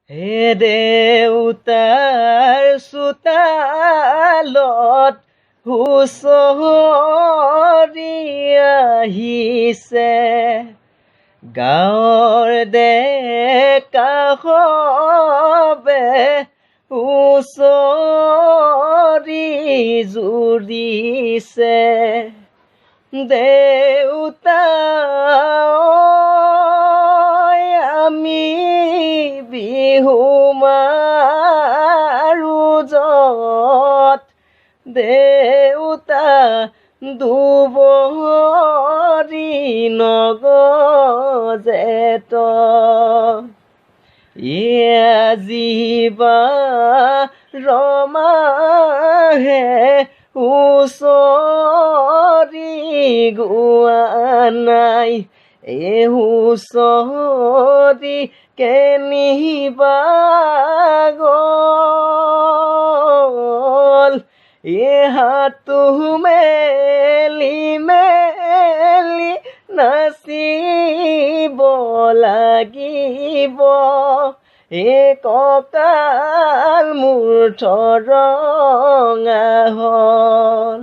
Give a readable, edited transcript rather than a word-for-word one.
হে দেউতাৰ চোতালত হুঁচৰি আহিছে, গাঁৱৰ ডেকা সবে হুঁচৰি জুৰিছে। দেউতা আমি বিহু মাৰো যত, দেউতা দুবৰি নগজেত, আজিবা ৰমাহে হুঁচৰি গোৱা নাই, হুঁচৰি কেনিবা গ'ল। হাতো মেলি মেলি নাচিব লাগিব, কঁকাল মোৰ ৰঙা হ'ল।